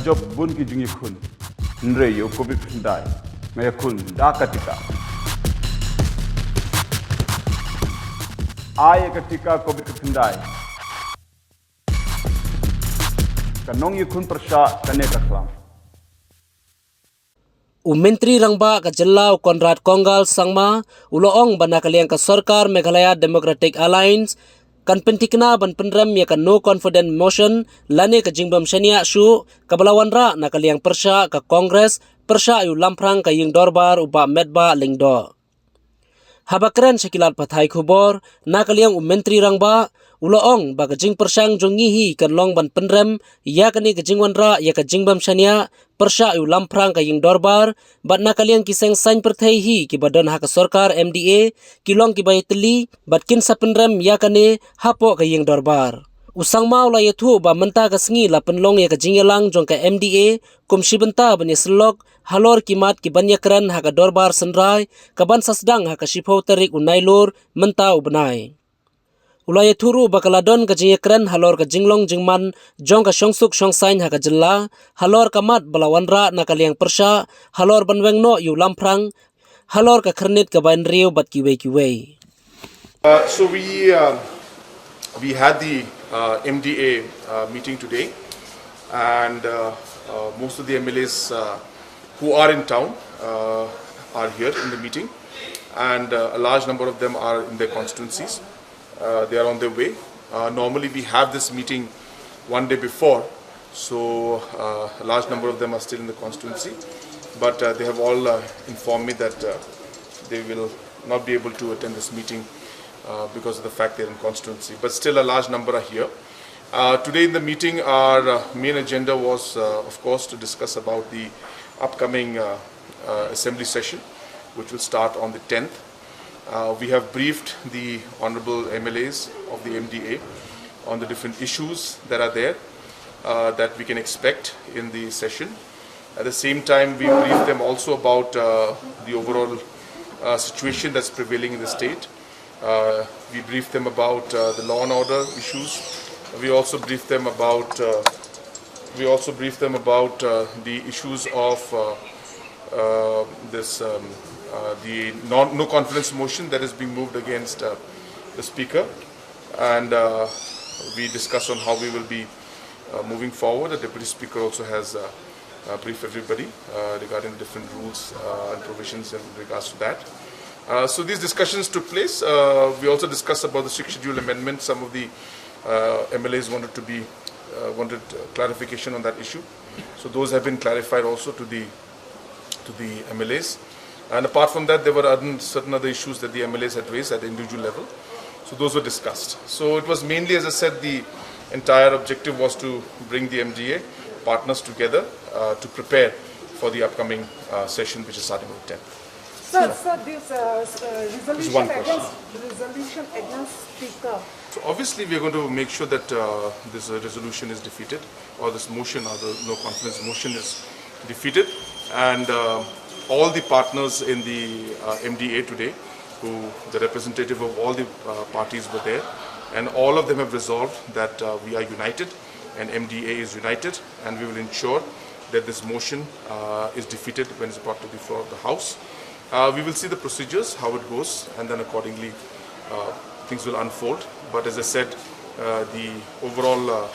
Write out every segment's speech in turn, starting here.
job bun ki jingi khun nre yo covid ndai ngaya khun da katika ay katika covid ndai kanong yi khun persha kane kaklam Menteri Rangba ka Jillau Conrad Konggal sangma uloong banakaliang ka Sarkar Meghalaya Democratic Alliance kan pentikna ban Pynrem ya kan no confident motion lane ka jingbam shania shu kabalawan ra nakaliang persha ka Congress persha yu lamprang ka ying dorbar uba medba lingdo habakren sekilat pathai khubor nakaliang Menteri Rangba uloong baga jing persang jongi hi kan long ban Pynrem ya kani ka jingwan ra ya ka jingbam shania persha yu lamprang ka ying dorbar bat nakaliang kiseng sain perthai hi ki badan ha ka sarkar MDA kilong ki bai Tylli bat kin sa Pynrem ya kane hapo ka ying dorbar usang mau la yethu ba menta ka sngi la penlong ya ka jingelang jong ka MDA kumshi benta bani slok halor kimat ki banyakran ha ka dorbar senrai kaban sasdang ha ka shipho tarik unailor menta ubnai ulaya thuru bakaladon ka jingekran halor ka jinglong jingman jong ka shongsuk shongsain ha ka jilla halor kamat balawanra nakaliang persha halor banwengno yu lamprang halor ka khrnit ka ban riu bat kiwe So we had the MDA meeting today, and most of the MLAs who are in town are here in the meeting, and a large number of them are in their constituencies. They are on their way. Normally we have this meeting one day before, so a large number of them are still in the constituency, but they have all informed me that they will not be able to attend this meeting because of the fact they're in constituency, but still a large number are here. Today in the meeting our main agenda was of course to discuss about the upcoming assembly session, which will start on the 10th. We have briefed the honorable MLAs of the MDA on the different issues that are there that we can expect in the session. At the same time, we briefed them also about the overall situation that's prevailing in the state. We briefed them about the law and order issues. We also briefed them about the issues of the no confidence motion that is being moved against the speaker, and we discussed on how we will be moving forward. The deputy speaker also has briefed everybody regarding different rules and provisions in regards to that. So these discussions took place. We also discussed about the 6th schedule amendment. Some of the MLAs wanted clarification on that issue. So those have been clarified also to the MLAs. And apart from that, there were certain other issues that the MLAs had raised at the individual level. So those were discussed. So it was mainly, as I said, the entire objective was to bring the MDA partners together to prepare for the upcoming session, which is starting on the 10th. Sir, this resolution against Speaker. So obviously we are going to make sure that this resolution is defeated, or this motion, or the no confidence motion is defeated, and all the partners in the MDA today, the representative of all the parties were there, and all of them have resolved that we are united and MDA is united, and we will ensure that this motion is defeated when it's brought to the floor of the House. We will see the procedures, how it goes, and then accordingly things will unfold. But as I said, the overall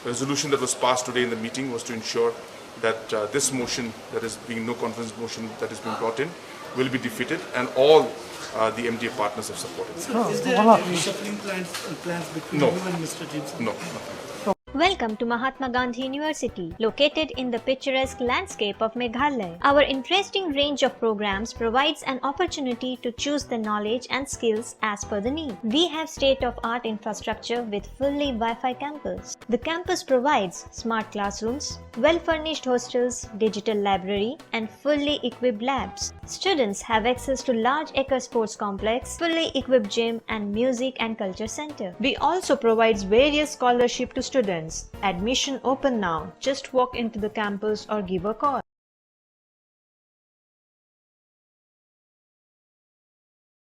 resolution that was passed today in the meeting was to ensure that this motion, that is being no confidence motion that is being brought in, will be defeated, and all the MDA partners have supported. So is there any reshuffling plans between you and Mr. James? No, nothing. Welcome to Mahatma Gandhi University, located in the picturesque landscape of Meghalaya. Our interesting range of programs provides an opportunity to choose the knowledge and skills as per the need. We have state-of-art infrastructure with fully Wi-Fi campus. The campus provides smart classrooms, well-furnished hostels, digital library, and fully equipped labs. Students have access to large acre sports complex, fully equipped gym, and music and culture center. We also provides various scholarship to students. Admission open now. Just walk into the campus or give a call.